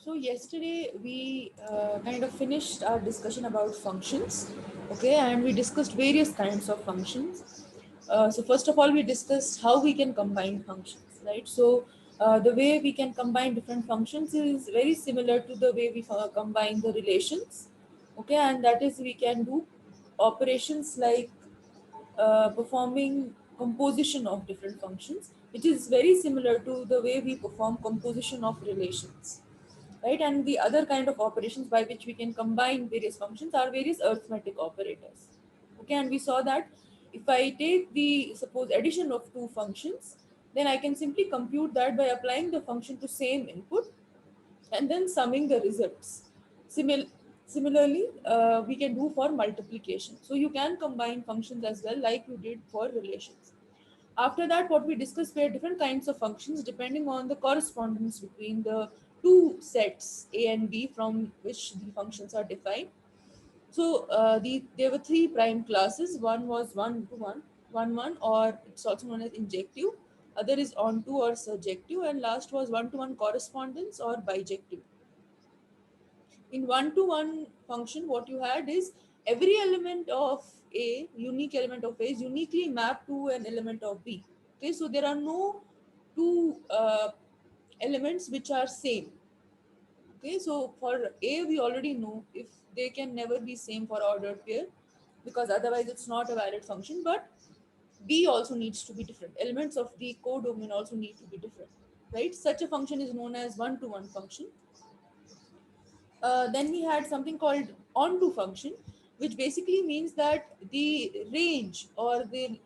So yesterday we kind of finished our discussion about functions, okay, and we discussed various kinds of functions. So first of all, we discussed how we can combine functions, right? So the way we can combine different functions is very similar to the way we combine the relations, okay, and that is we can do operations like performing composition of different functions, which is very similar to the way we perform composition of relations, right? And the other kind of operations by which we can combine various functions are various arithmetic operators, okay? And we saw that if I take the suppose addition of two functions, then I can simply compute that by applying the function to same input and then summing the results. Simil- Similarly, we can do for multiplication. So you can combine functions as well, like you did for relations. After that, what we discussed were different kinds of functions depending on the correspondence between the two sets A and B from which the functions are defined. So there were three prime classes. One was one to one, or it's also known as injective. Other is onto or surjective, and last was one to one correspondence or bijective. In one to one function, what you had is every element of A, unique element of A, is uniquely mapped to an element of B. Okay, so there are no two elements which are same. Okay, so for A, we already know if they can never be same for ordered pair, because otherwise it's not a valid function. But B also needs to be different. Elements of the codomain also need to be different, right? Such a function is known as one to one function. Then we had something called onto function, which basically means that the range or the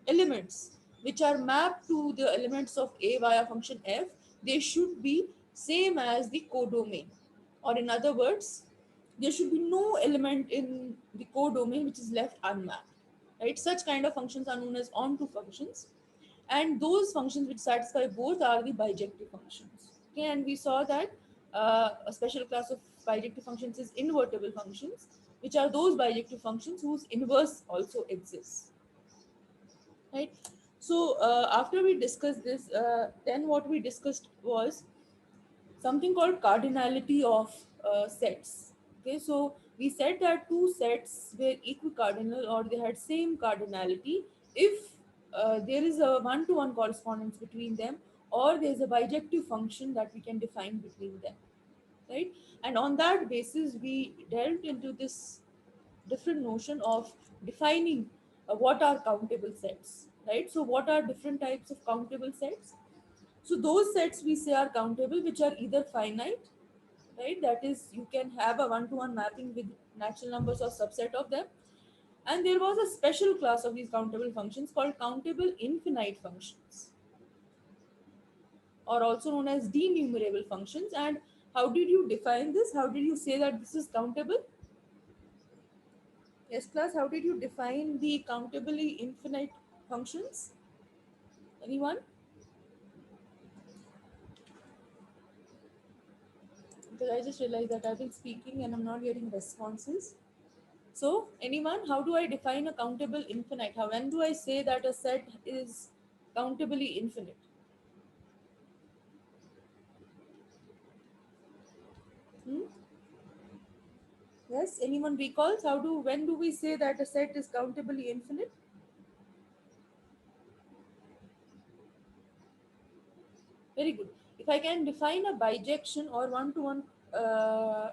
elements which are mapped to the elements of A via function f, they should be same as the codomain. Or in other words, there should be no element in the codomain which is left unmapped. Right? Such kind of functions are known as onto functions, and those functions which satisfy both are the bijective functions. Okay, and we saw that a special class of bijective functions is invertible functions, which are those bijective functions whose inverse also exists, right? So after we discussed this, then what we discussed was something called cardinality of sets. Okay, so we said that two sets were equicardinal or they had same cardinality if there is a one-to-one correspondence between them, or there is a bijective function that we can define between them, right? And on that basis, we delved into this different notion of defining what are countable sets, right? So what are different types of countable sets? So those sets we say are countable, which are either finite, right? That is, you can have a one-to-one mapping with natural numbers or subset of them. And there was a special class of these countable functions called countable infinite functions, or also known as denumerable functions. And how did you define this? How did you say that this is countable? Yes, class. How did you define the countably infinite functions? Anyone? Because I just realized that I've been speaking and I'm not getting responses. So, anyone, how do I define a countable infinite? How when do I say that a set is countably infinite? Hmm? Yes, anyone recalls? When do we say that a set is countably infinite? Very good. If I can define a bijection or one-to-one uh,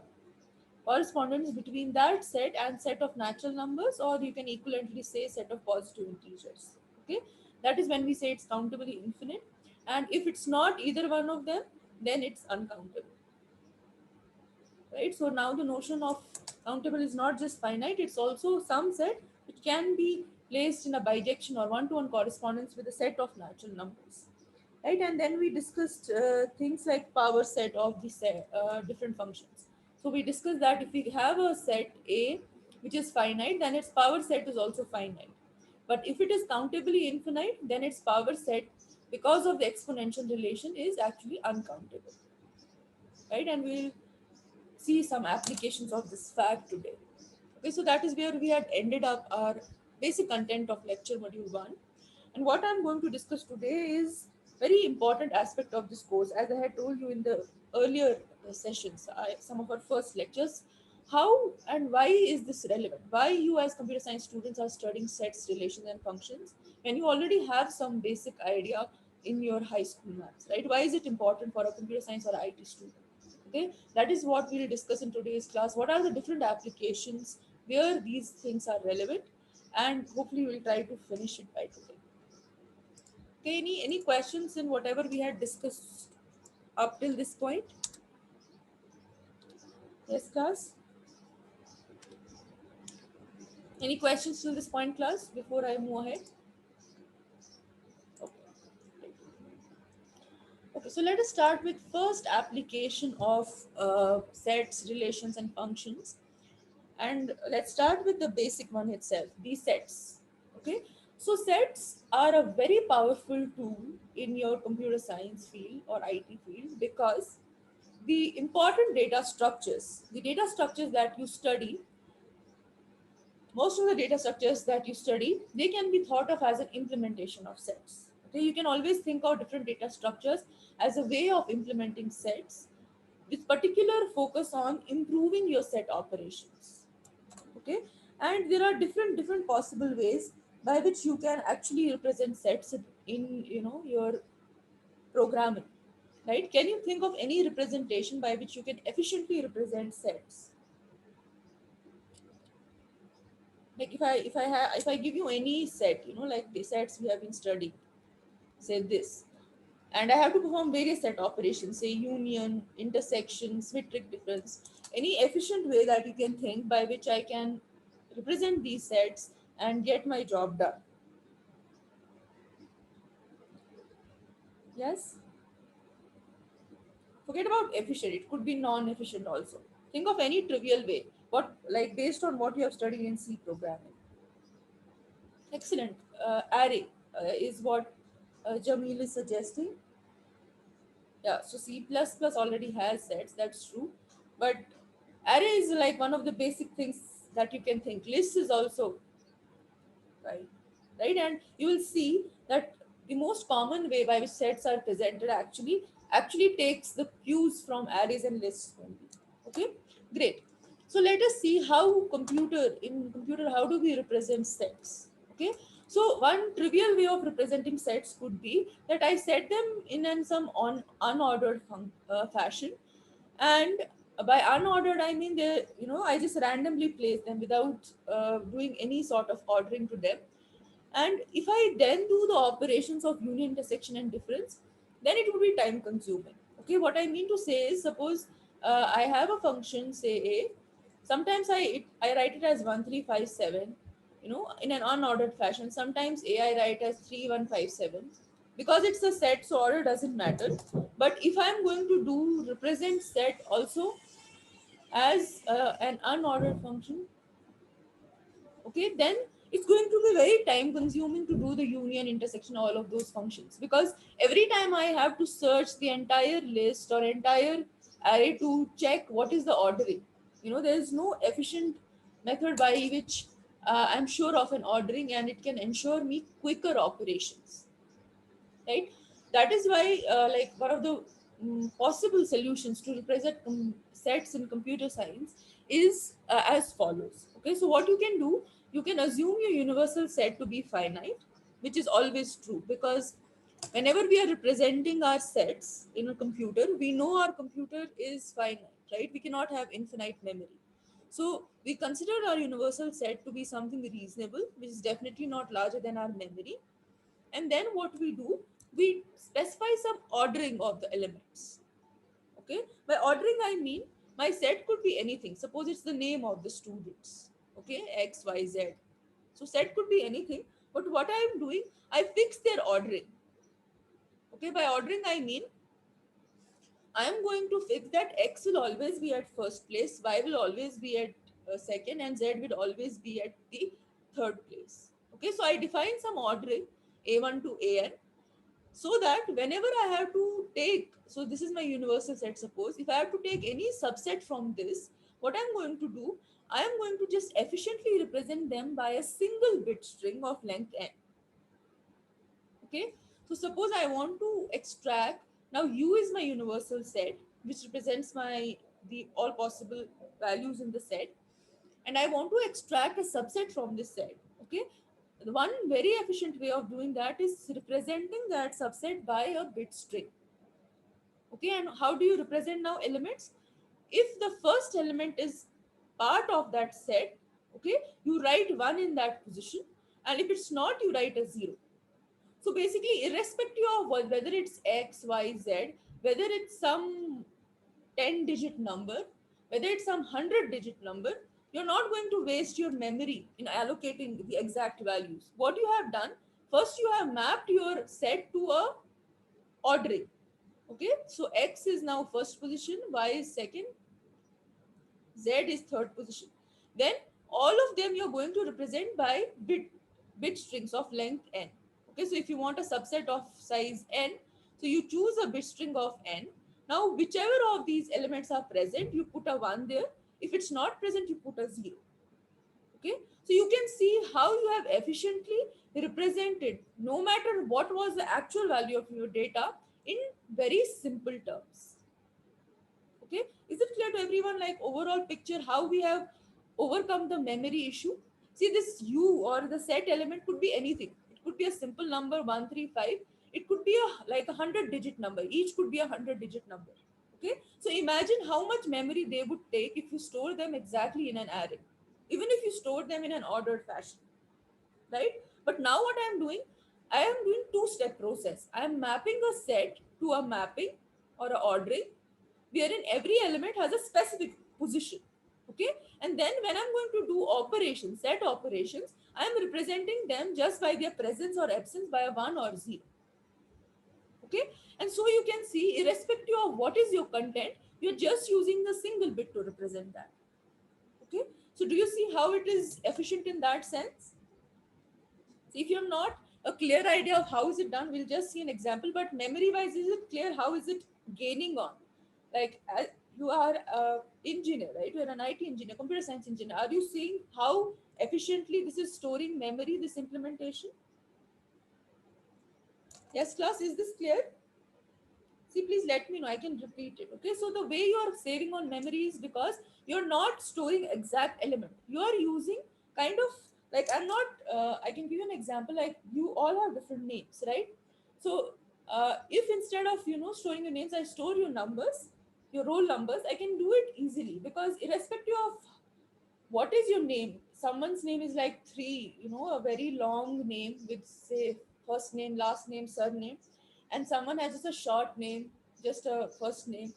correspondence between that set and set of natural numbers, or you can equivalently say set of positive integers. Okay, that is when we say it's countably infinite. And if it's not either one of them, then it's uncountable. Right? So now the notion of countable is not just finite; it's also some set which can be placed in a bijection or one-to-one correspondence with a set of natural numbers. Right? And then we discussed things like power set of the different functions. So we discussed that if we have a set A which is finite, then its power set is also finite. But if it is countably infinite, then its power set, because of the exponential relation, is actually uncountable. Right? And we'll see some applications of this fact today. Okay, so that is where we had ended up our basic content of lecture module 1. And what I'm going to discuss today is very important aspect of this course. As I had told you in the earlier sessions, some of our first lectures, how and why is this relevant? Why you as computer science students are studying sets, relations, and functions when you already have some basic idea in your high school maths, right? Why is it important for a computer science or IT student? Okay, that is what we'll discuss in today's class. What are the different applications where these things are relevant, and hopefully we'll try to finish it by today. Okay, any questions in whatever we had discussed up till this point? Yes, class. Any questions till this point, class, before I move ahead? Okay. Okay, so let us start with first application of sets, relations, and functions. And let's start with the basic one itself, the sets. Okay, so sets are a very powerful tool in your computer science field or IT field because the data structures that you study, most of the data structures that you study, they can be thought of as an implementation of sets. Okay, you can always think of different data structures as a way of implementing sets with particular focus on improving your set operations. Okay, and there are different possible ways by which you can actually represent sets in your programming, right? Can you think of any representation by which you can efficiently represent sets? Like if I give you any set, like the sets we have been studying, say this, and I have to perform various set operations, say union, intersection, symmetric difference, any efficient way that you can think by which I can represent these sets and get my job done? Yes. Forget about efficient, it could be non-efficient also. Think of any trivial way, what, like based on what you have studied in C programming. Excellent. Array is what Jamil is suggesting. Yeah, so C++ already has sets, that's true. But array is like one of the basic things that you can think. List is also, right? Right, and you will see that the most common way by which sets are presented actually takes the cues from arrays and lists only. Okay, great. So let us see how do we represent sets. Okay, so one trivial way of representing sets could be that I set them in some unordered fashion, and by unordered I mean they, I just randomly place them without doing any sort of ordering to them. And if I then do the operations of union, intersection, and difference, then it would be time consuming. Okay, what I mean to say is, suppose I have a function, say A. Sometimes I write it as 1357, in an unordered fashion. Sometimes A I write as 3157. Because it's a set, so order doesn't matter. But if I'm going to do represent set also as an unordered function, okay, then it's going to be very time consuming to do the union, intersection, all of those functions, because every time I have to search the entire list or entire array to check what is the ordering. There is no efficient method by which I'm sure of an ordering, and it can ensure me quicker operations, right? That is why like one of the possible solutions to represent sets in computer science is as follows. Okay, so what you can do, you can assume your universal set to be finite, which is always true, because whenever we are representing our sets in a computer, we know our computer is finite, right? We cannot have infinite memory. So we consider our universal set to be something reasonable, which is definitely not larger than our memory. And then what we do, we specify some ordering of the elements. Okay, by ordering I mean my set could be anything. Suppose it's the name of the students, okay, XYZ. So set could be anything, but what I am doing, I fix their ordering. Okay, by ordering I mean I am going to fix that X will always be at first place, Y will always be at second, and Z will always be at the third place. Okay, so I define some ordering A1 to AN, so that whenever I have to take, so this is my universal set, suppose if I have to take any subset from this, what I'm going to do, I am going to just efficiently represent them by a single bit string of length n. Okay, so suppose I want to extract, now U is my universal set, which represents my the all possible values in the set, and I want to extract a subset from this set. Okay, the one very efficient way of doing that is representing that subset by a bit string. Okay, and how do you represent now elements? If the first element is part of that set, okay, you write 1 in that position, and if it's not, you write a 0. So basically, irrespective of whether it's x, y, z, whether it's some 10 digit number, whether it's some 100-digit number, you're not going to waste your memory in allocating the exact values. What you have done, first you have mapped your set to a ordering. Okay, so x is now first position, y is second, z is third position. Then all of them you're going to represent by bit strings of length n. Okay, so if you want a subset of size n, so you choose a bit string of n. Now whichever of these elements are present, you put a 1 there. If it's not present, you put a 0. Okay, so you can see how you have efficiently represented no matter what was the actual value of your data in very simple terms. Okay, is it clear to everyone, like overall picture how we have overcome the memory issue? See, this u or the set element could be anything. It could be a simple number 135. It could be a like 100-digit number. Each could be a 100-digit number. Okay, so imagine how much memory they would take if you store them exactly in an array, even if you store them in an ordered fashion, right? But now what I am doing, I am doing two-step process. I am mapping a set to a mapping or a ordering, wherein every element has a specific position. Okay, and then when I'm going to do operations, set operations, I am representing them just by their presence or absence by a 1 or 0. Okay, and so you can see, irrespective of what is your content, you're just using the single bit to represent that. Okay, so do you see how it is efficient in that sense? So if you're not a clear idea of how is it done, we'll just see an example. But memory wise, is it clear how is it gaining on? Like you are a engineer, right? You're an IT engineer, computer science engineer. Are you seeing how efficiently this is storing memory, this implementation? Yes, class, is this clear? See, please let me know. I can repeat it. Okay. So the way you are saving on memory is because you're not storing exact element. You are using kind of like I'm not. I can give you an example. Like you all have different names, right? So if instead of storing your names, I store your numbers, your roll numbers, I can do it easily because irrespective of what is your name, someone's name is like three, a very long name with say first name, last name, surname, and someone has just a short name, just a first name.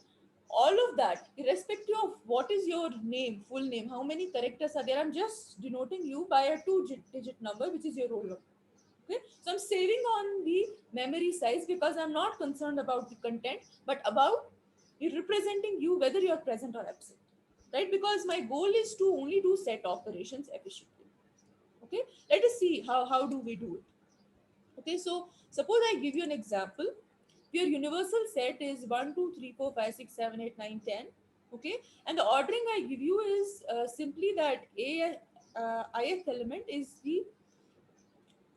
All of that, irrespective of what is your name, full name, how many characters are there, I'm just denoting you by a two-digit number, which is your roll number. Okay, so I'm saving on the memory size because I'm not concerned about the content, but about representing you whether you're present or absent, right? Because my goal is to only do set operations efficiently. Okay, let us see how do we do it. Okay, so suppose I give you an example. Your universal set is 1 2 3 4 5 6 7 8 9 10. Okay, and the ordering I give you is simply that a ith element is the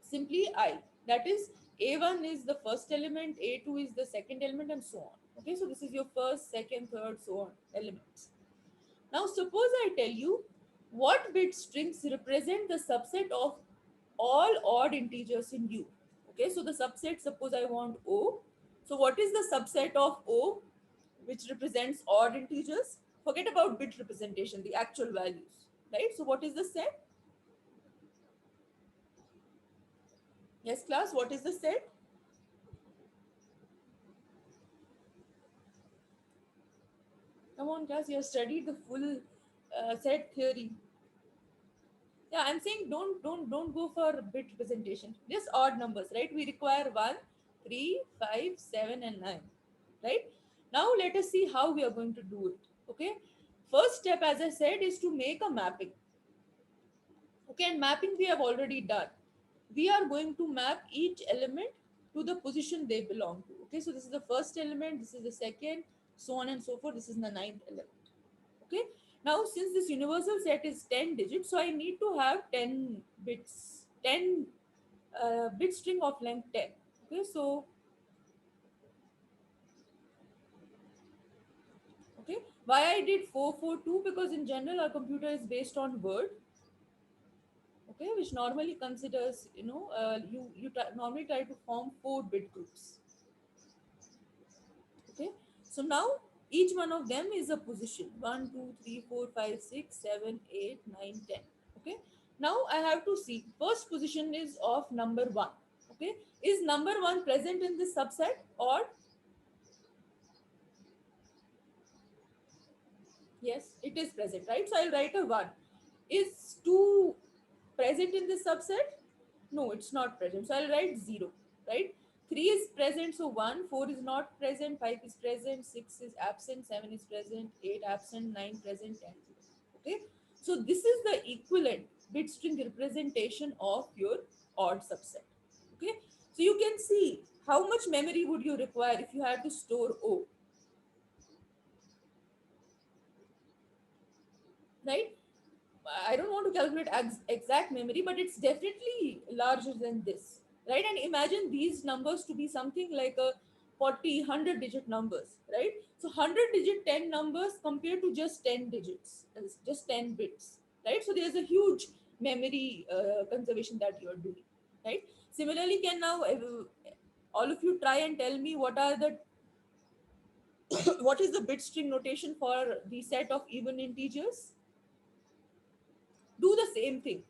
simply I. That is, A1 is the first element, A2 is the second element, and so on. Okay, so this is your first, second, third, so on elements. Now, suppose I tell you what bit strings represent the subset of all odd integers in U. Okay, so the subset, suppose I want O. So, what is the subset of O which represents odd integers? Forget about bit representation, the actual values, right? So, what is the set? Yes, class, what is the set? Come on, class, you have studied the full set theory. Yeah, I'm saying don't go for bit representation. Just odd numbers, right? We require 1, 3, 5, 7, and 9. Right? Now let us see how we are going to do it. Okay. First step, as I said, is to make a mapping. Okay, and mapping we have already done. We are going to map each element to the position they belong to. Okay, so this is the first element, this is the second, so on and so forth. This is the ninth element. Okay, now since this universal set is 10 digits, so I need to have 10 bits, 10 bit string of length 10. Okay, so Okay, why I did 442? Because in general our computer is based on word, okay, which normally considers, normally try to form 4-bit groups. Okay, so now each one of them is a position: 1, 2, 3, 4, 5, 6, 7, 8, 9, 10. Okay, now I have to see first position is of number 1. Okay, is number 1 present in this subset? Or yes, it is present, right? So I'll write a 1. Is 2 present in this subset? No, it's not present. So I'll write 0, right? 3 is present, so 1. 4 is not present. 5 is present. 6 is absent. 7 is present. 8 absent. 9 present. 10 0. Okay? So this is the equivalent bit string representation of your odd subset. Okay? So you can see how much memory would you require if you had to store O, right? I don't want to calculate exact memory, but it's definitely larger than this, right? And imagine these numbers to be something like a 40, 100 digit numbers, right? So 100 digit 10 numbers compared to just 10 digits, just 10 bits, right? So there's a huge memory conservation that you're doing, right? Similarly, can now all of you try and tell me what are the what is the bit string notation for the set of even integers? Do the same thing.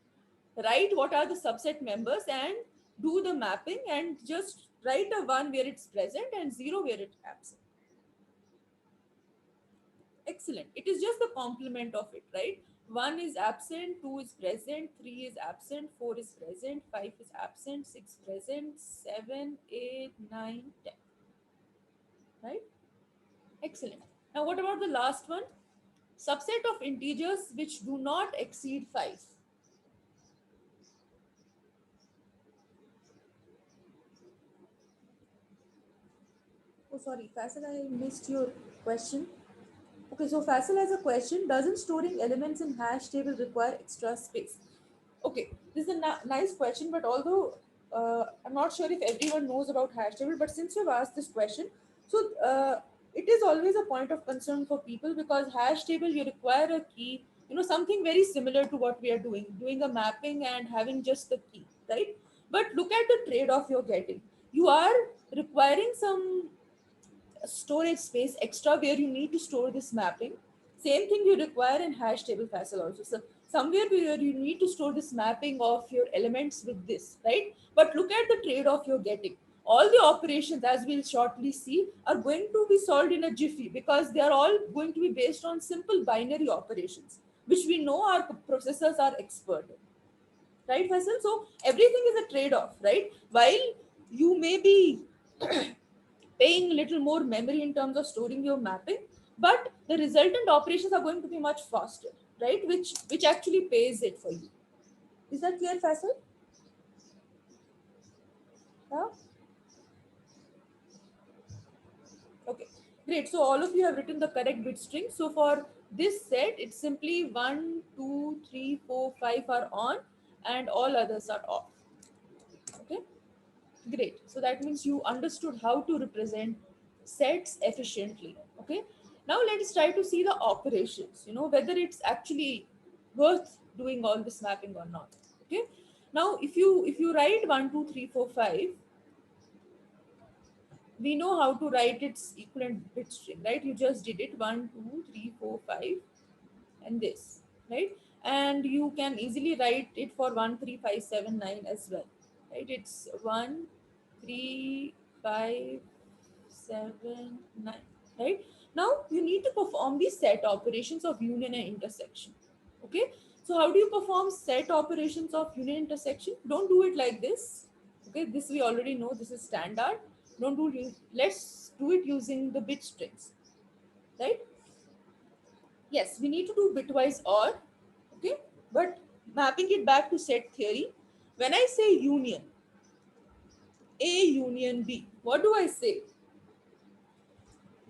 Write what are the subset members and do the mapping, and just write a 1 where it's present and 0 where it's absent. Excellent. It is just the complement of it, right? 1 is absent, 2 is present, 3 is absent, 4 is present, 5 is absent, 6 present, 7, 8, 9, 10. Right? Excellent. Now, what about the last one? Subset of integers which do not exceed 5. Oh, sorry, Faisal, I missed your question. Okay, so Faisal has a question. Doesn't storing elements in hash table require extra space? Okay, this is a nice question, but although I'm not sure if everyone knows about hash table, but since you've asked this question, so it is always a point of concern for people, because hash table you require a key, something very similar to what we are doing a mapping and having just the key, right? But look at the trade-off you're getting. You are requiring some storage space extra where you need to store this mapping. Same thing you require in hash table Faisal also. So somewhere where you need to store this mapping of your elements with this, right? But look at the trade-off you're getting. All the operations, as we'll shortly see, are going to be solved in a jiffy, because they are all going to be based on simple binary operations, which we know our processors are expert in. Right, Faisal? So everything is a trade-off, right? While you may be paying a little more memory in terms of storing your mapping, but the resultant operations are going to be much faster, right? Which actually pays it for you. Is that clear, Faisal? Yeah. Okay, great. So all of you have written the correct bit string. So for this set, it's simply 1, 2, 3, 4, 5 are on, and all others are off. Okay, great. So that means you understood how to represent sets efficiently. Okay. Now let's try to see the operations, whether it's actually worth doing all this mapping or not. Okay. Now if you write 1, 2, 3, 4, 5, we know how to write its equivalent bit string, right? You just did it: 1, 2, 3, 4, 5, and this, right? And you can easily write it for 1, 3, 5, 7, 9 as well, right? It's 1, 3, 5, 7, 9, right? Now you need to perform the set operations of union and intersection. Okay, so how do you perform set operations of union intersection? Don't do it like this. Okay, this we already know, this is standard. Don't do it. Let's do it using the bit strings, right? Yes, we need to do bitwise OR. Okay, but mapping it back to set theory, when I say union A union B, what do I say?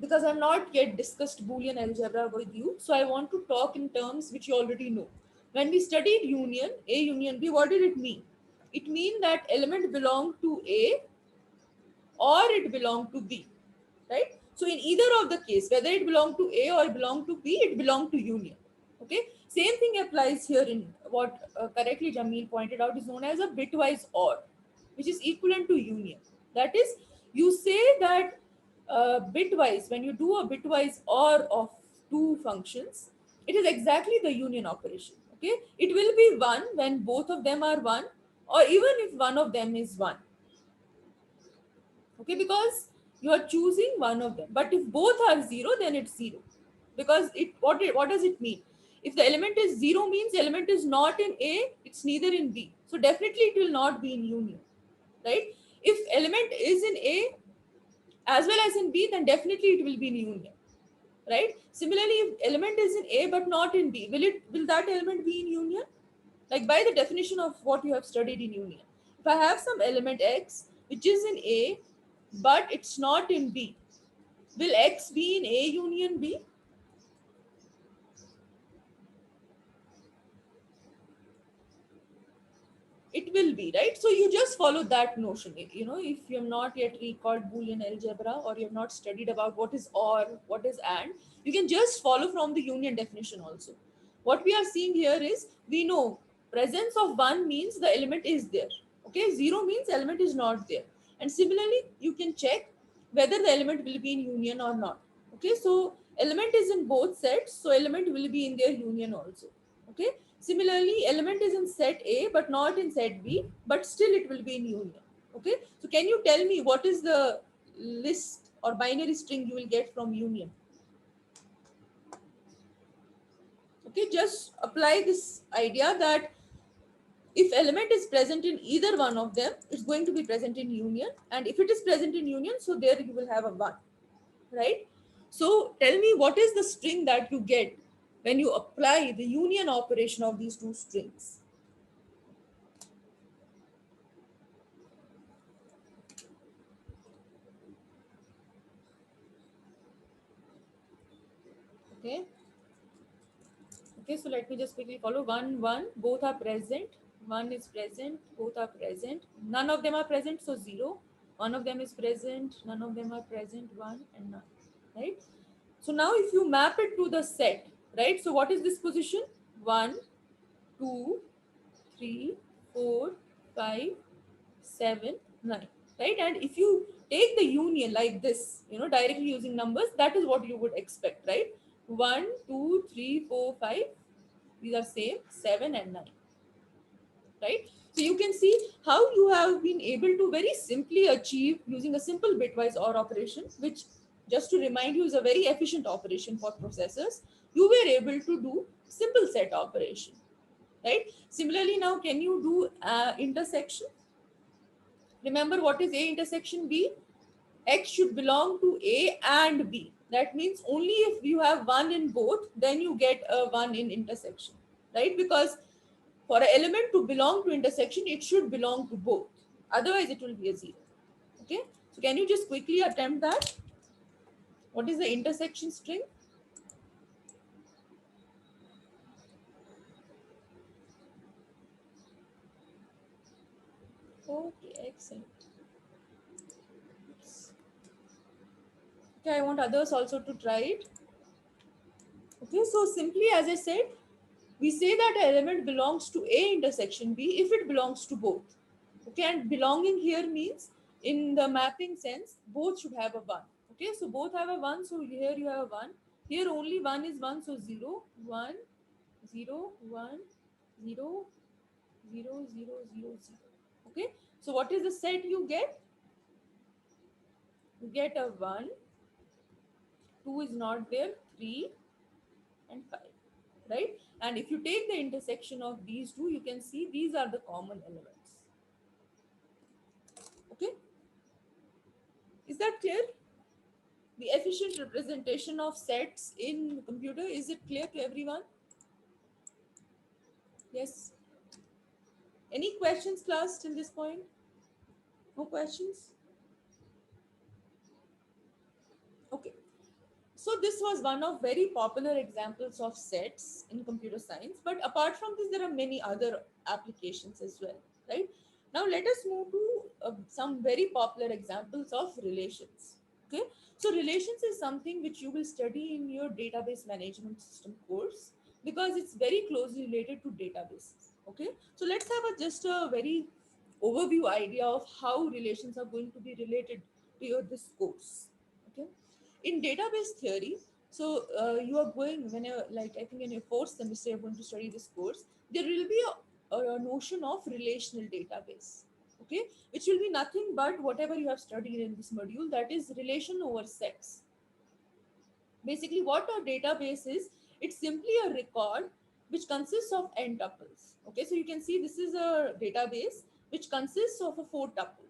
Because I've not yet discussed Boolean algebra with you, so I want to talk in terms which you already know. When we studied union A union B, what did it mean? It means that element belonged to A or it belonged to B, right? So in either of the case, whether it belong to A or belong to B, it belong to union. Okay. Same thing applies here in what correctly Jamil pointed out is known as a bitwise OR, which is equivalent to union. That is, you say that bitwise, when you do a bitwise OR of two functions, it is exactly the union operation. Okay. It will be one when both of them are one, or even if one of them is one. Okay, because you are choosing one of them, but if both are zero, then it's zero. Because what does it mean? If the element is zero, means the element is not in A, it's neither in B, so definitely it will not be in union, right? If element is in A as well as in B, then definitely it will be in union, right? Similarly, if element is in A but not in B, will that element be in union? Like by the definition of what you have studied in union, if I have some element X which is in A but it's not in B, will X be in A union B? It will be, right? So you just follow that notion. You know, if you have not yet recalled Boolean algebra, or you have not studied about what is or, what is and, you can just follow from the union definition also. What we are seeing here is, we know presence of one means the element is there. Okay, zero means element is not there. And similarly, you can check whether the element will be in union or not. Okay, so element is in both sets, so element will be in their union also. Okay. Similarly, element is in set A but not in set B, but still it will be in union. Okay. So can you tell me what is the list or binary string you will get from union? Okay, just apply this idea that if element is present in either one of them, it's going to be present in union. And if it is present in union, so there you will have a 1, right? So tell me what is the string that you get when you apply the union operation of these two strings? Okay. Okay, so let me just quickly follow. 1, 1, both are present. 1 is present, both are present. None of them are present, so 0. One of them is present, none of them are present, 1 and none. Right? So now if you map it to the set, right? So what is this position? 1, 2, 3, 4, 5, 7, 9. Right? And if you take the union like this, you know, directly using numbers, that is what you would expect, right? 1, 2, 3, 4, 5. These are same, 7 and 9, right? So you can see how you have been able to very simply achieve using a simple bitwise OR operation, which, just to remind you, is a very efficient operation for processors. You were able to do simple set operation, right? Similarly, now can you do intersection? Remember, what is A intersection B? X should belong to A and B. That means only if you have 1 in both, then you get a 1 in intersection, right? Because for an element to belong to intersection, it should belong to both. Otherwise, it will be a 0. Okay. So can you just quickly attempt that? What is the intersection string? Okay, excellent. Okay, I want others also to try it. Okay, so simply as I said, we say that an element belongs to A intersection B if it belongs to both. Okay, and belonging here means, in the mapping sense, both should have a 1. Okay, so both have a 1, so here you have a 1. Here only 1 is 1, so 0, 1, 0, 1, 0, 0, 0, 0, 0. Okay, so what is the set you get? You get a 1, 2 is not there, 3, and 5, right? And if you take the intersection of these two, you can see these are the common elements. Okay, is that clear? The efficient representation of sets in computer, is it clear to everyone? Yes. Any questions, class, till this point? No questions? Okay. So this was one of very popular examples of sets in computer science. But apart from this, there are many other applications as well, right? Now let us move to some very popular examples of relations. Okay, so relations is something which you will study in your database management system course because it's very closely related to databases. Okay, so let's have just a very overview idea of how relations are going to be related to your this course. Okay, in database theory, so you are going whenever, like I think in your fourth semester you're going to study this course. There will be a notion of relational database. Okay, which will be nothing but whatever you have studied in this module, that is relation over sets. Basically what a database is, it's simply a record which consists of n tuples. Okay, so you can see this is a database which consists of a four tuple.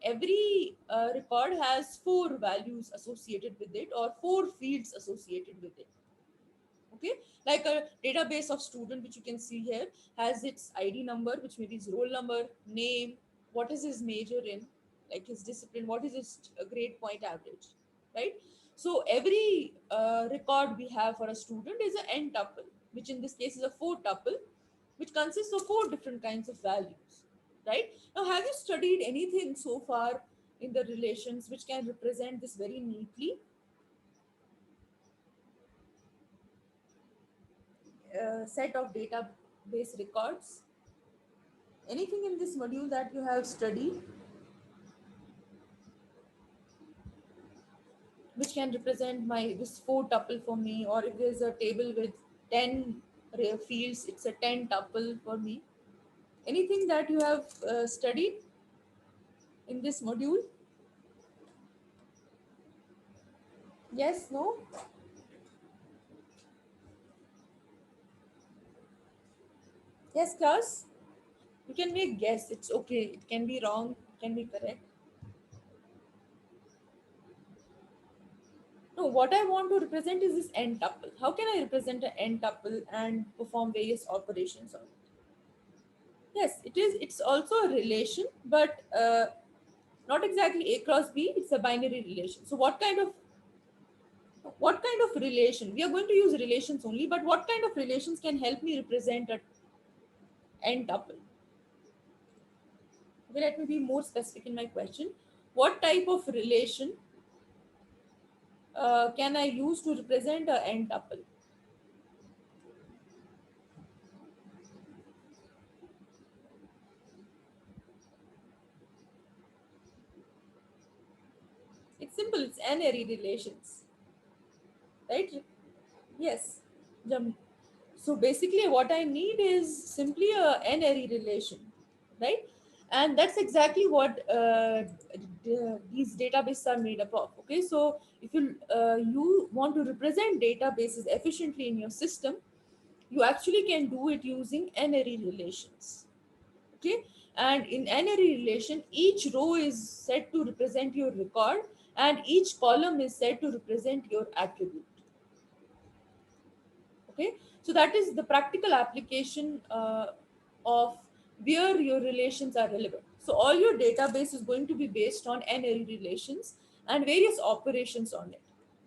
Every record has four values associated with it or four fields associated with it. Okay, like a database of student which you can see here has its id number, which may be his roll number, name, what is his major in, like his discipline, what is his grade point average, right? So every record we have for a student is an n tuple, which in this case is a four tuple, which consists of four different kinds of values, right? Now have you studied anything so far in the relations which can represent this very neatly? Set of database records, anything in this module that you have studied which can represent my this four tuple for me, or if there's a table with 10 fields, it's a 10 tuple for me. Anything that you have studied in this module? Yes, no? Yes, class? You can make guess, it's okay, it can be wrong, it can be correct. No, what I want to represent is this n tuple. How can I represent an n tuple and perform various operations on it? Yes, it is. It's also a relation, but not exactly A cross B. It's a binary relation. So, what kind of relation? We are going to use relations only, but what kind of relations can help me represent a n tuple? Okay, let me be more specific in my question. What type of relation can I use to represent a n tuple? It's simple. It's n-ary relations, right? Yes. Jam- So basically, what I need is simply a n-ary relation, right? And that's exactly what these databases are made up of. Okay, so if you want to represent databases efficiently in your system, you actually can do it using n-ary relations. Okay, and in n-ary relation, each row is said to represent your record, and each column is said to represent your attribute. Okay, so that is the practical application of where your relations are relevant. So all your database is going to be based on n-ary relations and various operations on it.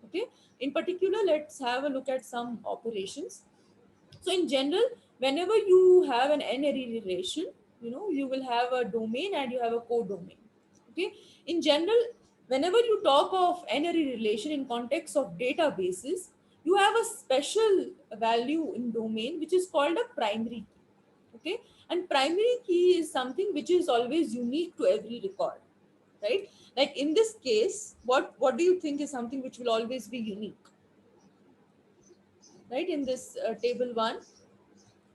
Okay, in particular, let's have a look at some operations. So in general, whenever you have an n-ary relation, you will have a domain and you have a codomain. Okay, in general, whenever you talk of n-ary relation in context of databases, you have a special value in domain which is called a primary key. Okay, and primary key is something which is always unique to every record, right? Like in this case, what do you think is something which will always be unique, right? In this table 1,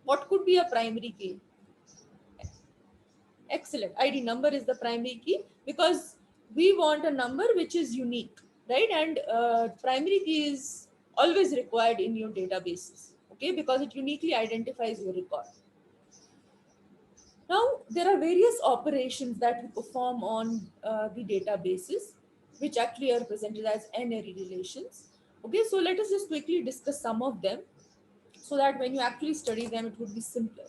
what could be a primary key? Excellent. ID number is the primary key because we want a number which is unique, right? And primary key is always required in your databases, okay? Because it uniquely identifies your record. Now, there are various operations that we perform on the databases, which actually are represented as n-ary relations. Okay, so let us just quickly discuss some of them so that when you actually study them, it would be simpler.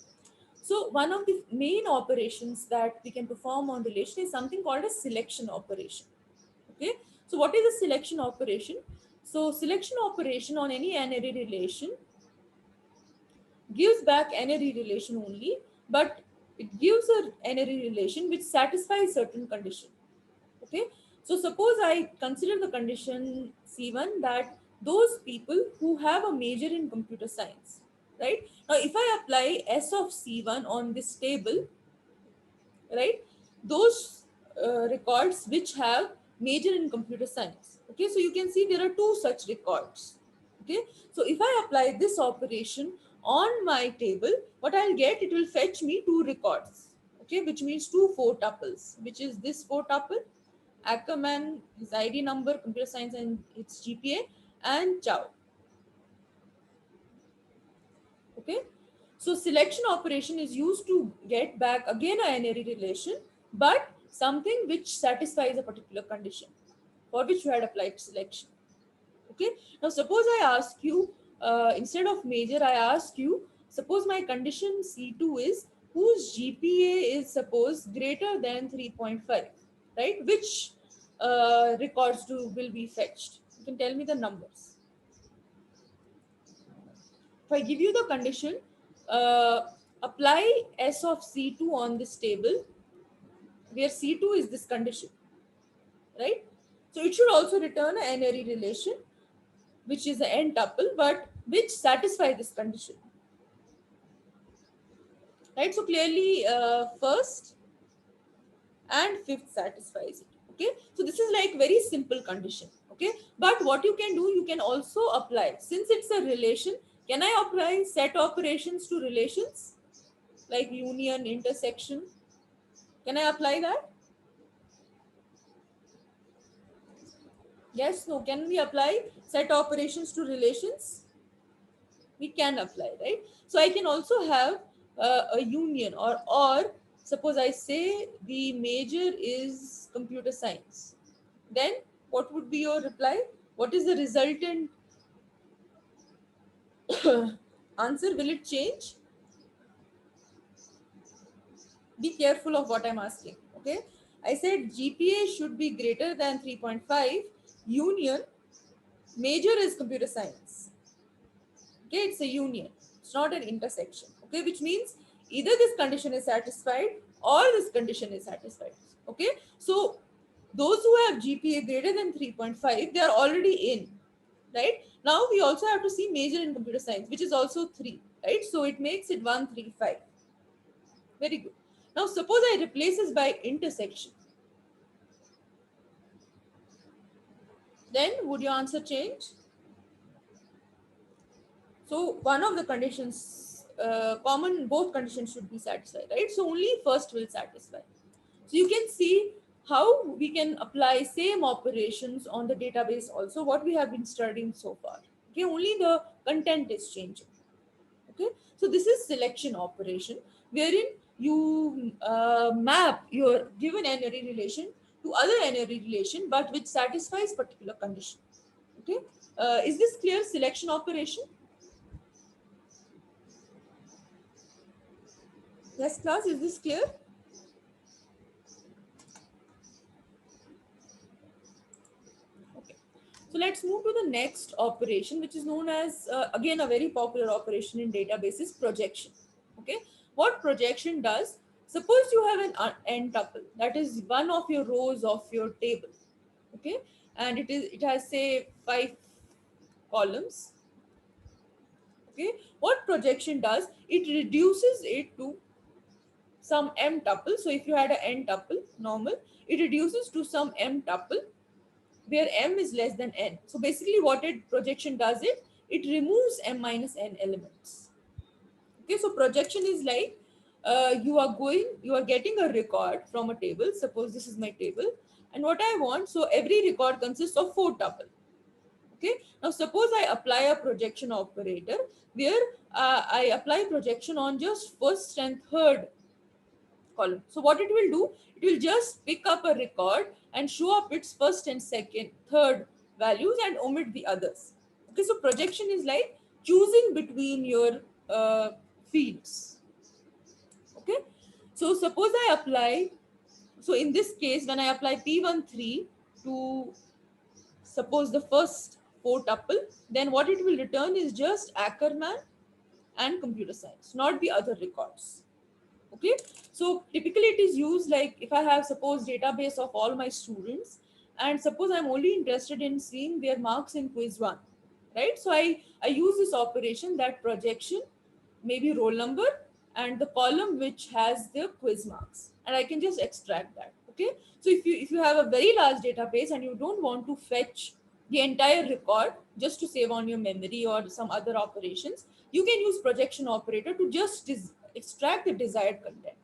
So one of the main operations that we can perform on relation is something called a selection operation. Okay. So what is a selection operation? So selection operation on any n-ary relation gives back n-ary relation only, but it gives a n-ary relation which satisfies certain condition. Okay. So suppose I consider the condition C1 that those people who have a major in computer science, right? Now, if I apply S of C1 on this table, right, those records which have major in computer science, okay, so you can see there are two such records, okay. So if I apply this operation on my table, what I'll get, it will fetch me two records, okay, which means two four tuples, which is this four tuple, Ackerman, his ID number, computer science, and its GPA, and Chow. Okay. So selection operation is used to get back again a n-ary relation, but something which satisfies a particular condition for which you had applied selection. Okay. Now suppose I ask you, instead of major, I ask you, suppose my condition C2 is whose GPA is suppose greater than 3.5, right? Which records will be fetched? You can tell me the numbers. If I give you the condition, uh, apply S of C2 on this table, where C2 is this condition, right? So it should also return an n-ary relation, which is the n tuple, but which satisfy this condition, right? So clearly, first and fifth satisfies it. Okay, so this is like very simple condition. Okay, but what you can do, you can also apply, since it's a relation, can I apply set operations to relations like union, intersection? Can I apply that? Yes, no. Can we apply set operations to relations? We can apply, right? So I can also have a union, or suppose I say the major is computer science. Then what would be your reply? What is the resultant answer? Will it change? Be careful of what I'm asking. Okay, I said GPA should be greater than 3.5. Union, major is computer science. Okay, it's a union, it's not an intersection. Okay, which means either this condition is satisfied or this condition is satisfied. Okay, so those who have GPA greater than 3.5, they are already in, right? Now we also have to see major in computer science, which is also 3, right? So it makes it 135. Very good. Now suppose I replace this by intersection, then would your answer change? So one of the conditions, common, both conditions should be satisfied, right? So only first will satisfy. So you can see how we can apply same operations on the database also, what we have been studying so far. Okay, only the content is changing. Okay, so this is selection operation, wherein you map your given n-ary relation to other n-ary relation, but which satisfies particular condition. Okay, is this clear? Selection operation. Yes, class, is this clear? Okay. So let's move to the next operation, which is known as, again, a very popular operation in databases, projection. Okay. What projection does? Suppose you have an n tuple, that is one of your rows of your table. Okay. And it has, say, 5 columns. Okay. What projection does? It reduces it to some m tuple. So if you had an n tuple normal, it reduces to some m tuple where m is less than n. So basically what it projection does, it removes m minus n elements. Okay, so projection is like, you are getting a record from a table. Suppose this is my table, and what I want, so every record consists of 4 tuple. Okay, now suppose I apply a projection operator where I apply projection on just first and third column. So what it will do, it will just pick up a record and show up its first and second, third values and omit the others. Okay, so projection is like choosing between your fields. Okay, so suppose I apply, so in this case, when I apply P13 to suppose the first 4 tuple, then what it will return is just Ackerman and computer science, not the other records. Okay, so typically it is used like if I have suppose database of all my students, and suppose I'm only interested in seeing their marks in quiz 1, right? So I use this operation, that projection, maybe roll number, and the column which has the quiz marks, and I can just extract that. Okay, so if you have a very large database and you don't want to fetch the entire record just to save on your memory or some other operations, you can use projection operator to just extract the desired content.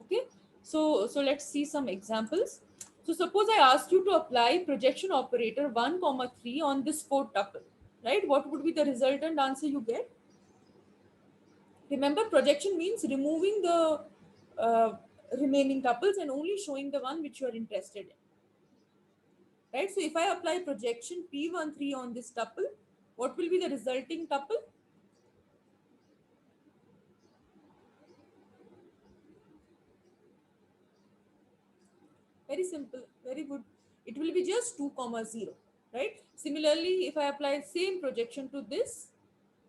Okay, so let's see some examples. So suppose I ask you to apply projection operator 1 comma 3 on this 4 tuple, right? What would be the resultant answer you get? Remember, projection means removing the uh, remaining tuples and only showing the one which you are interested in, right? So if I apply projection p13 on this tuple, what will be the resulting tuple? Very simple, very good. It will be just 2 comma 0, right? Similarly, if I apply same projection to this,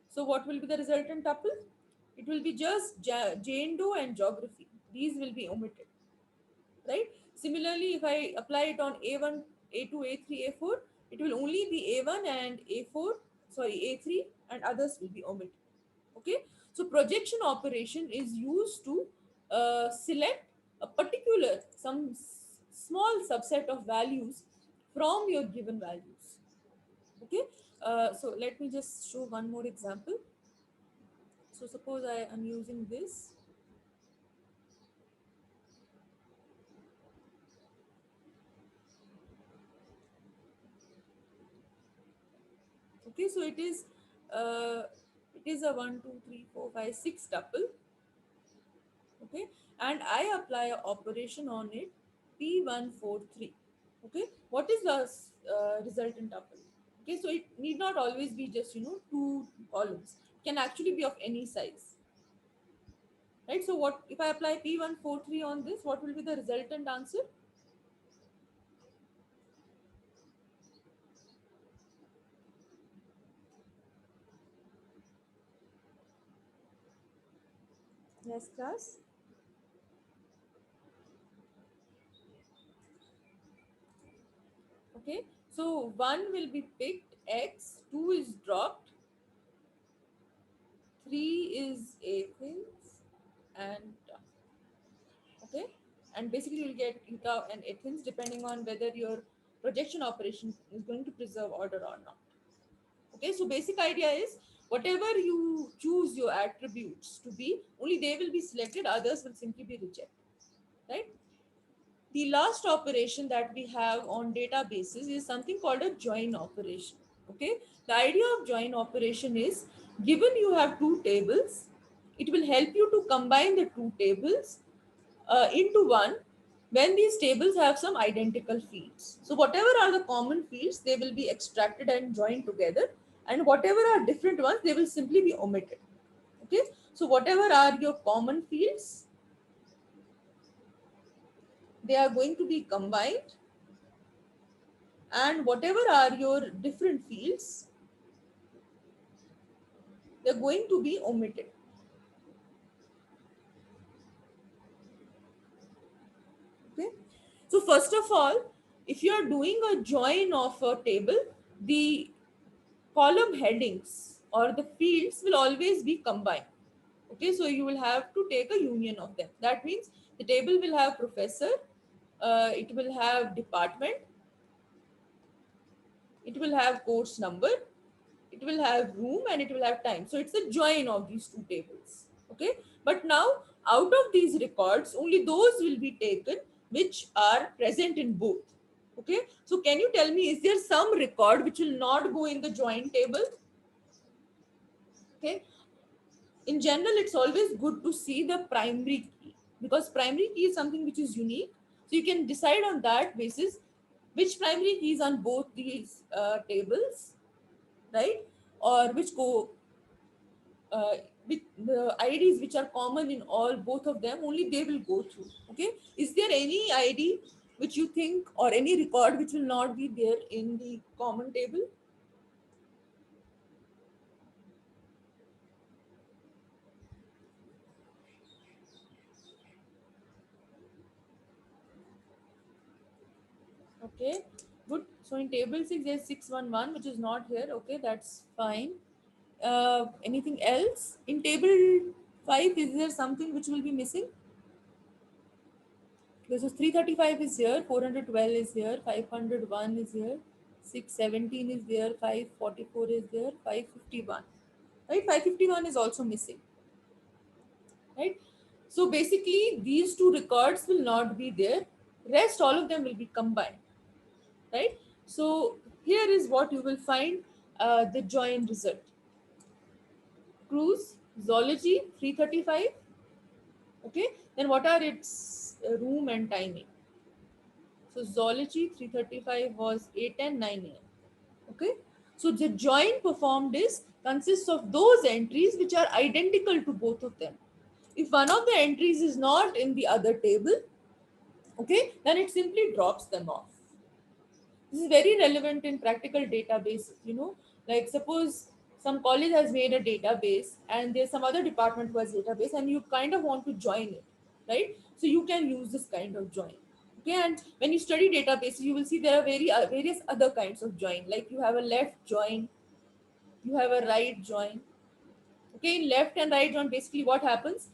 so what will be the resultant tuple? It will be just Jane Doe and geography. These will be omitted, right? Similarly, if I apply it on A1, A2, A3, A4, it will only be A1 and A4, sorry, A3, and others will be omitted. Okay, so projection operation is used to select a particular, some small subset of values from your given values. Okay, so let me just show one more example. So suppose I am using this. Okay, so uh, it is a 1, 2, 3, 4, 5, 6 tuple. Okay, and I apply a operation on it, p143. Okay, what is the resultant tuple? Okay, so it need not always be just two columns. It can actually be of any size, right? So what if I apply p143 on this? What will be the resultant answer? Yes, class. Okay, so 1 will be picked X, 2 is dropped, 3 is Athens, and okay, and basically you'll get Utah and Athens depending on whether your projection operation is going to preserve order or not. Okay, so basic idea is whatever you choose your attributes to be, only they will be selected, others will simply be rejected, right? The last operation that we have on databases is something called a join operation. Okay, the idea of join operation is, given you have two tables, it will help you to combine the two tables into one when these tables have some identical fields. So whatever are the common fields, they will be extracted and joined together, and whatever are different ones, they will simply be omitted. Okay, so whatever are your common fields, they are going to be combined, and whatever are your different fields, they're going to be omitted. Okay, so first of all, if you are doing a join of a table, the column headings or the fields will always be combined. Okay, so you will have to take a union of them. That means the table will have professor, it will have department, it will have course number, it will have room, and it will have time. So it's a join of these two tables. Okay, but now out of these records, only those will be taken which are present in both. Okay, so can you tell me, is there some record which will not go in the join table? Okay, in general, it's always good to see the primary key, because primary key is something which is unique. So you can decide on that basis which primary keys on both these tables, right? Or which go with the IDs which are common in all both of them, only they will go through. Okay, is there any ID which you think, or any record which will not be there in the common table? Okay, good. So in table 6, there's 611, which is not here. Okay, that's fine. Anything else? In table 5, is there something which will be missing? Okay, so 335 is here, 412 is here, 501 is here, 617 is there, 544 is there, 551. Right? 551 is also missing. Right? So basically, these two records will not be there. Rest, all of them will be combined. Right? So here is what you will find the join result. Cruise, zoology, 335. Okay. Then what are its room and timing? So zoology 335 was 8 and 9 a.m. Okay. So the join performed is consists of those entries which are identical to both of them. If one of the entries is not in the other table, okay, then it simply drops them off. This is very relevant in practical databases, like suppose some college has made a database and there's some other department who has database and you kind of want to join it, right? So you can use this kind of join. Okay, and when you study databases, you will see there are various other kinds of join, like you have a left join, you have a right join. Okay, in left and right join, basically what happens,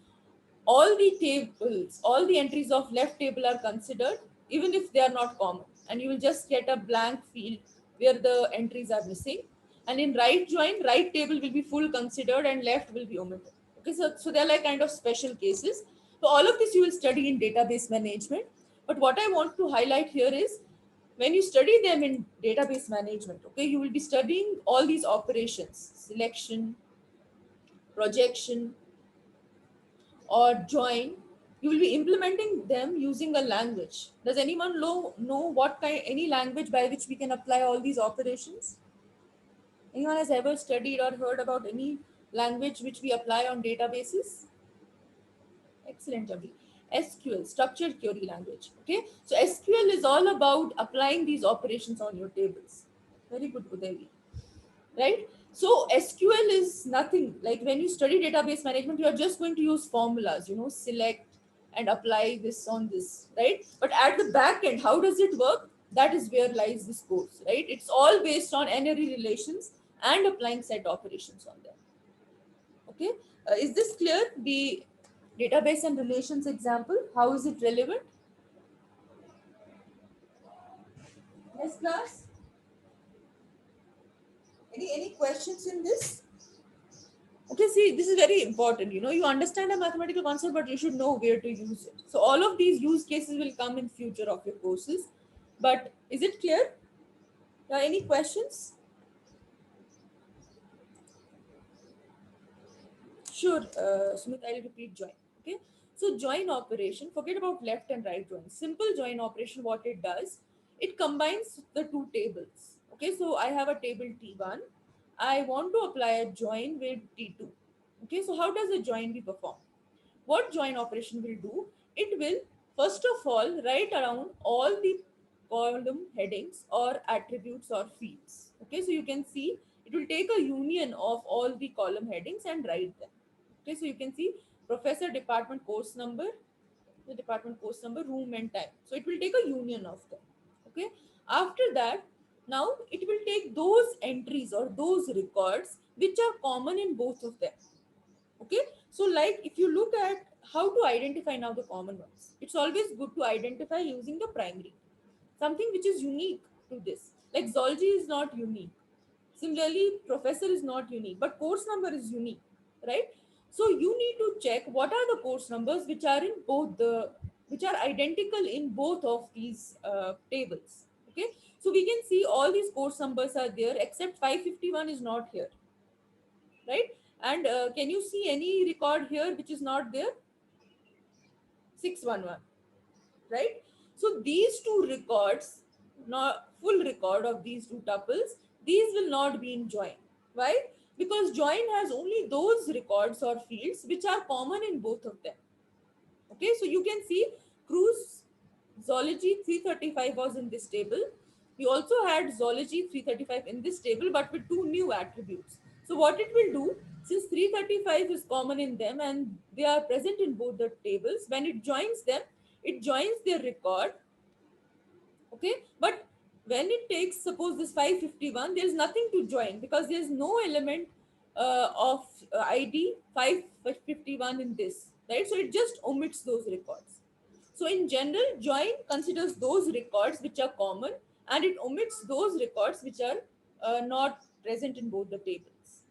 all the entries of left table are considered, even if they are not common, and you will just get a blank field where the entries are missing. And in right join, right table will be full considered and left will be omitted. Okay, so they're like kind of special cases. So all of this you will study in database management. But what I want to highlight here is when you study them in database management, okay, you will be studying all these operations: selection, projection, or join. You will be implementing them using a language. Does anyone know what kind, any language by which we can apply all these operations? Anyone has ever studied or heard about any language which we apply on databases? Excellent, Avi. SQL, structured query language. Okay, so SQL is all about applying these operations on your tables. Very good, Udevi. Right? So SQL is nothing like when you study database management, you are just going to use formulas, select and apply this on this, right? But at the back end, how does it work? That is where lies this course, right? It's all based on n-ary relations and applying set operations on them. Okay, is this clear? The database and relations example, how is it relevant? Yes, class. Any questions in this? Okay, see, this is very important. You understand a mathematical concept, but you should know where to use it. So all of these use cases will come in future of your courses. But is it clear? Any questions? Sure, Sumit, I'll repeat join. Okay, so join operation, forget about left and right join. Simple join operation, what it does, it combines the two tables. Okay, so I have a table T1. I want to apply a join with T2. Okay, so how does a join be performed? What join operation will do? It will first of all write around all the column headings or attributes or fields. Okay, so you can see it will take a union of all the column headings and write them. Okay, so you can see professor, department, course number, the department, course number, room and time. So it will take a union of them. Okay, after that, now it will take those entries or those records which are common in both of them. Okay, so like if you look at how to identify now the common ones, it's always good to identify using the primary, something which is unique to this. Like zoology is not unique, similarly professor is not unique, but course number is unique, right? So you need to check what are the course numbers which are in both the, which are identical in both of these tables. Okay, so we can see all these course numbers are there except 551 is not here, right? And can you see any record here which is not there? 611, right? So these two records, not full record of these two tuples, these will not be in join. Why? Because join has only those records or fields which are common in both of them. Okay, so you can see cruise zoology 335 was in this table. We also had zoology 335 in this table, but with two new attributes. So what it will do, since 335 is common in them and they are present in both the tables, when it joins them, it joins their record. Okay, but when it takes suppose this 551, there's nothing to join because there's no element of id 551 in this, right? So it just omits those records. So in general, join considers those records which are common, and it omits those records which are not present in both the tables.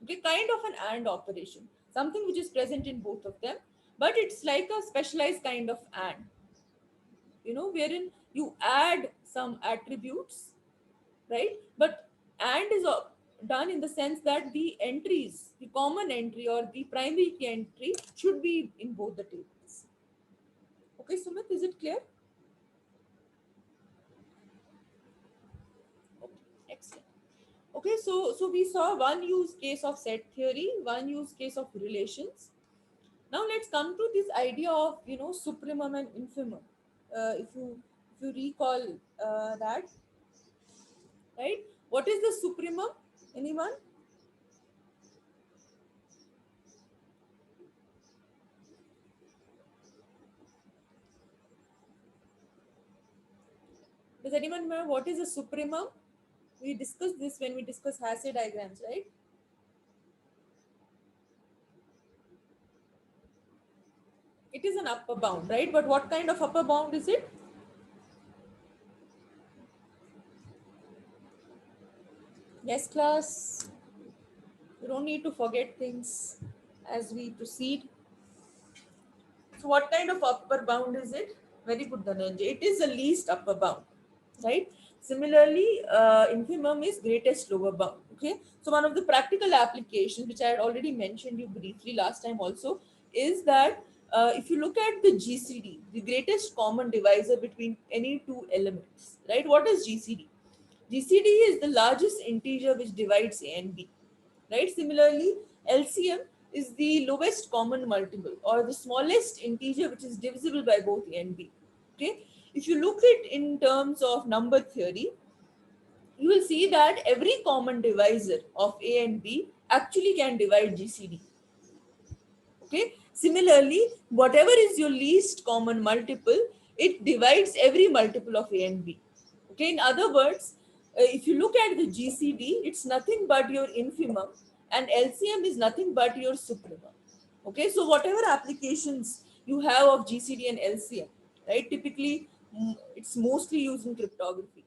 Okay, kind of an and operation, something which is present in both of them, but it's like a specialized kind of and, wherein you add some attributes, right? But and is done in the sense that the entries, the common entry or the primary key entry, should be in both the tables. Okay, Sumit, is it clear? Okay, excellent. Okay, so we saw one use case of set theory, one use case of relations. Now let's come to this idea of supremum and infimum. If you recall that, right? What is the supremum? Anyone? Does anyone remember what is a supremum? We discussed this when we discussed Hasse diagrams, right? It is an upper bound, right? But what kind of upper bound is it? Yes, class. You don't need to forget things as we proceed. So, what kind of upper bound is it? Very good, Dhananjay. It is the least upper bound, right? Similarly, infimum is greatest lower bound. Okay. So, one of the practical applications, which I had already mentioned you briefly last time also, is that if you look at the GCD, the greatest common divisor between any two elements, right? What is GCD? GCD is the largest integer which divides A and B, right? Similarly, LCM is the lowest common multiple or the smallest integer which is divisible by both A and B. Okay, if you look at in terms of number theory, you will see that every common divisor of A and B actually can divide GCD. Okay, similarly, whatever is your least common multiple, it divides every multiple of A and B. Okay, in other words, if you look at the GCD, it's nothing but your infimum, and LCM is nothing but your supremum. Okay, so whatever applications you have of GCD and LCM, right, typically it's mostly used in cryptography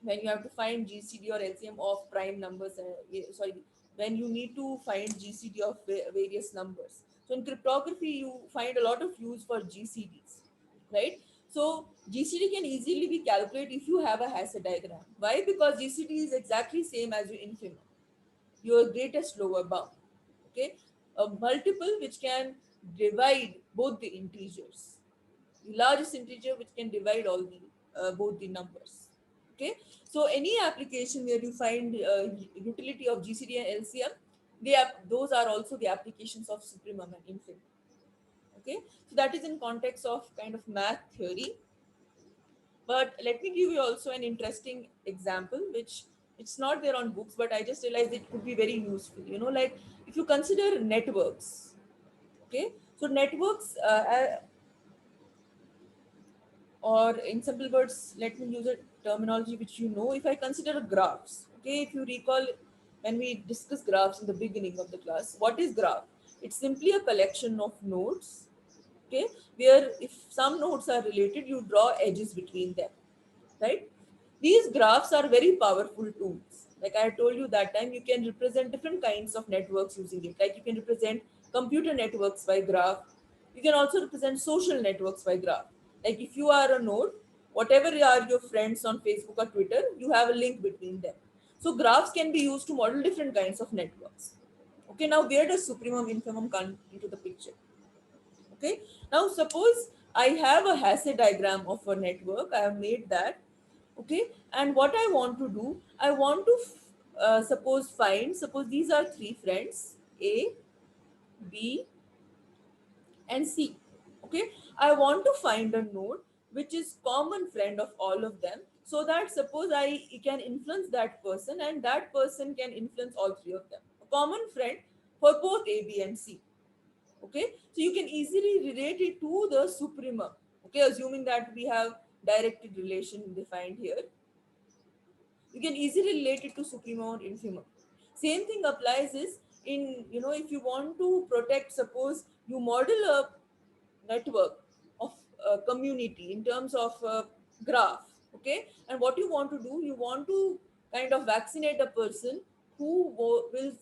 when you have to find GCD or LCM of prime numbers. Sorry, when you need to find GCD of various numbers. So in cryptography, you find a lot of use for GCDs, right? So GCD can easily be calculated if you have a Hasse diagram. Why? Because GCD is exactly same as your infimum, your greatest lower bound. Okay, a multiple which can divide both the integers, the largest integer which can divide all the both the numbers. Okay, so any application where you find utility of GCD and LCM, those are also the applications of supremum and infimum. Okay, so that is in context of kind of math theory. But let me give you also an interesting example, which it's not there on books, but I just realized it could be very useful. Like if you consider networks, okay, so networks or in simple words, let me use a terminology which if I consider graphs, okay, if you recall when we discussed graphs in the beginning of the class, what is graph? It's simply a collection of nodes, okay, where if some nodes are related, you draw edges between them, right? These graphs are very powerful tools. Like I told you that time, you can represent different kinds of networks using it. Like you can represent computer networks by graph. You can also represent social networks by graph. Like if you are a node, whatever are your friends on Facebook or Twitter, you have a link between them. So graphs can be used to model different kinds of networks. Okay, now where does supremum infimum come into the picture? Okay, now suppose I have a Hasse diagram of a network. I have made that. Okay, and what I want to do, I want to suppose these are three friends, A, B, and C. Okay, I want to find a node which is common friend of all of them, so that suppose I can influence that person and that person can influence all three of them, a common friend for both A, B, and C. Okay, so you can easily relate it to the supremum. Okay, assuming that we have directed relation defined here. You can easily relate it to supremum or infimum. Same thing applies is in, if you want to protect, suppose you model a network of community in terms of graph, okay, and what you want to do, you want to kind of vaccinate a person who will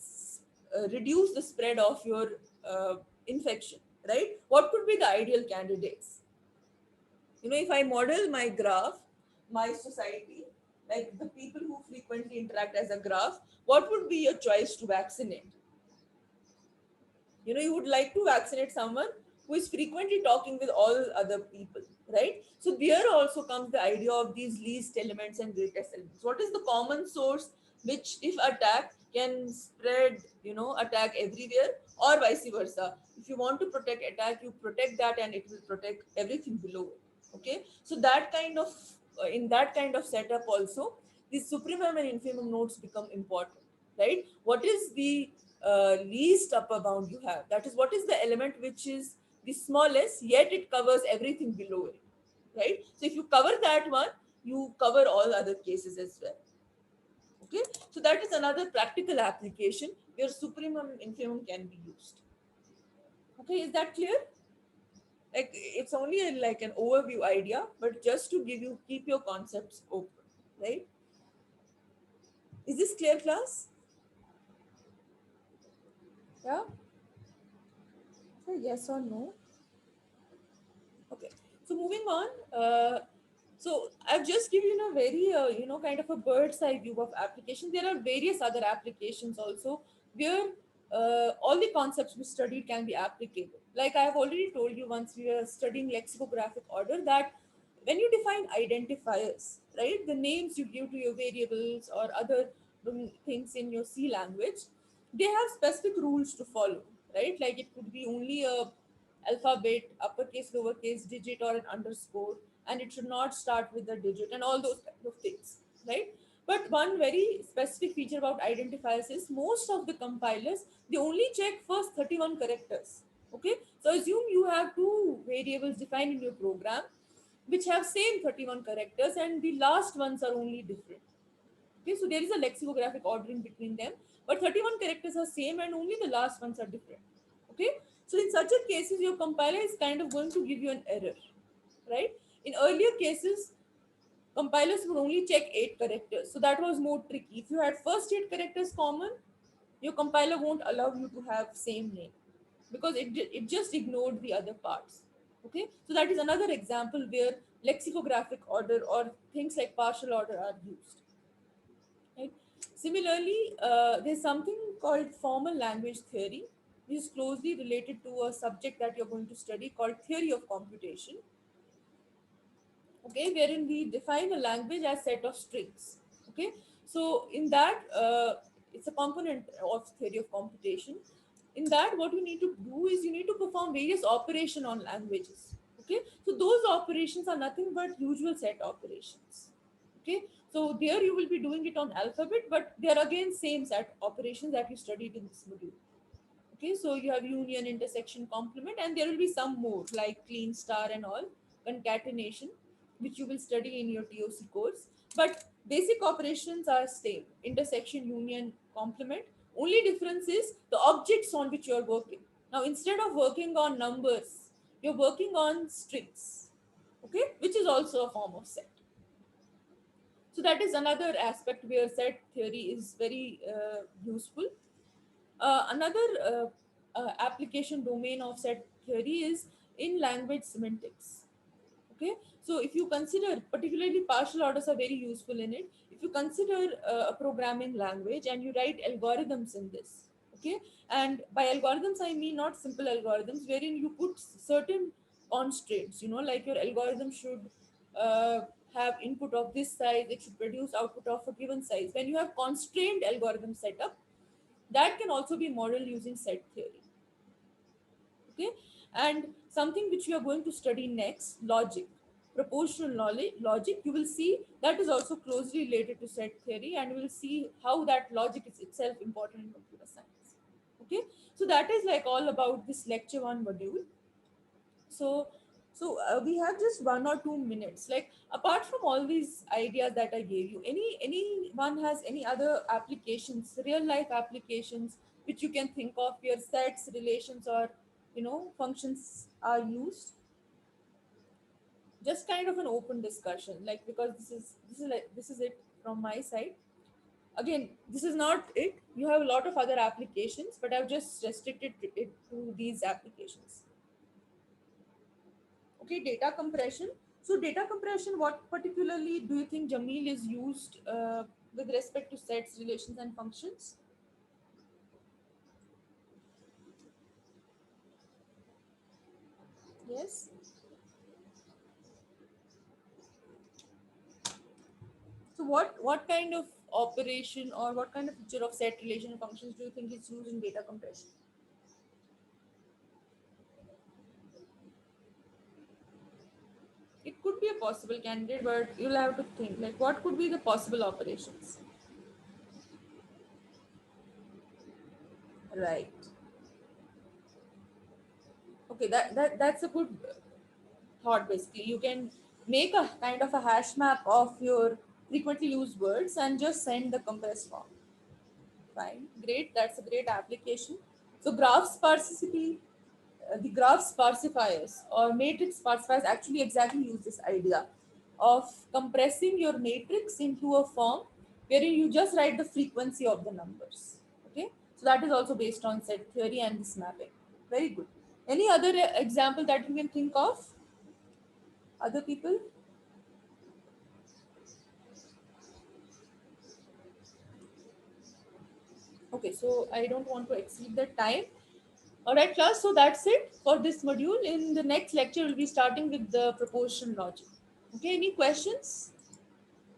reduce the spread of your infection, right? What could be the ideal candidates? If I model my graph, my society, like the people who frequently interact as a graph, what would be your choice to vaccinate? You would like to vaccinate someone who is frequently talking with all other people, right? So there also comes the idea of these least elements and greatest elements. What is the common source which, if attacked, can spread, attack everywhere, or vice versa? If you want to protect attack, you protect that and it will protect everything below it. Okay, so that kind of in that kind of setup also, these supremum and infimum nodes become important, right? What is the least upper bound you have? That is, what is the element which is the smallest, yet it covers everything below it, right? So if you cover that one, you cover all other cases as well. Okay, so that is another practical application where supremum and infimum can be used. Okay, is that clear? Like, it's only like an overview idea, but just to give you, keep your concepts open, right? Is this clear, class? Yeah. So yes or no? Okay, so moving on. So I've just given you a very, kind of a bird's eye view of application. There are various other applications also where all the concepts we studied can be applicable. Like I have already told you once we were studying lexicographic order, that when you define identifiers, right, the names you give to your variables or other things in your C language, they have specific rules to follow, right? Like it could be only a alphabet, uppercase, lowercase, digit, or an underscore, and it should not start with a digit, and all those kind of things, right? But one very specific feature about identifiers is most of the compilers, they only check first 31 characters. Okay, so assume you have two variables defined in your program which have same 31 characters, and the last ones are only different. Okay, so there is a lexicographic ordering between them, but 31 characters are same and only the last ones are different. Okay, so in such a cases, your compiler is kind of going to give you an error, right? In earlier cases, compilers would only check 8 characters, so that was more tricky. If you had first 8 characters common, your compiler won't allow you to have same name because it just ignored the other parts. Okay, so that is another example where lexicographic order or things like partial order are used. Right? Similarly, there's something called formal language theory, which is closely related to a subject that you're going to study called theory of computation. Okay, wherein we define a language as set of strings. Okay, so in that, it's a component of theory of computation. In that, what you need to do is you need to perform various operation on languages. Okay, so those operations are nothing but usual set operations. Okay, so there you will be doing it on alphabet, but they are again same set operations that you studied in this module. Okay, so you have union, intersection, complement, and there will be some more like clean star and all, concatenation, which you will study in your TOC course. But basic operations are same: intersection, union, complement. Only difference is the objects on which you are working. Now, instead of working on numbers, you're working on strings. Okay, which is also a form of set. So that is another aspect where set theory is very useful. Another application domain of set theory is in language semantics. Okay, so if you consider, particularly partial orders are very useful in it. If you consider a programming language and you write algorithms in this, okay, and by algorithms I mean not simple algorithms wherein you put certain constraints. Like your algorithm should uh, have input of this size, it should produce output of a given size. When you have constrained algorithm setup, that can also be modeled using set theory. Okay, and something which we are going to study next, logic, propositional knowledge logic, you will see that is also closely related to set theory, and we will see how that logic is itself important in computer science. Okay, so that is like all about this lecture 1 module. So So we have just 1 or 2 minutes. Like apart from all these ideas that I gave you, anyone has any other applications, real life applications which you can think of where sets, relations, or functions are used? Just kind of an open discussion, like because this is it from my side. Again, this is not it. You have a lot of other applications, but I've just restricted it to these applications. Okay, data compression. So data compression, what particularly do you think, Jameel, is used with respect to sets, relations, and functions? Yes. So what kind of operation or what kind of feature of set, relation, and functions do you think is used in data compression? It could be a possible candidate, but you'll have to think like what could be the possible operations. Right. Okay, that's a good thought. Basically, you can make a kind of a hash map of your frequently used words and just send the compressed form. Fine, great. That's a great application. So graph sparsity, the graph sparsifiers or matrix sparsifiers actually exactly use this idea of compressing your matrix into a form wherein you just write the frequency of the numbers. Okay, so that is also based on set theory and this mapping. Very good. Any other example that you can think of? Other people? Okay, so I don't want to exceed the time. All right, class. So that's it for this module. In the next lecture, we'll be starting with the proportional logic. Okay, any questions?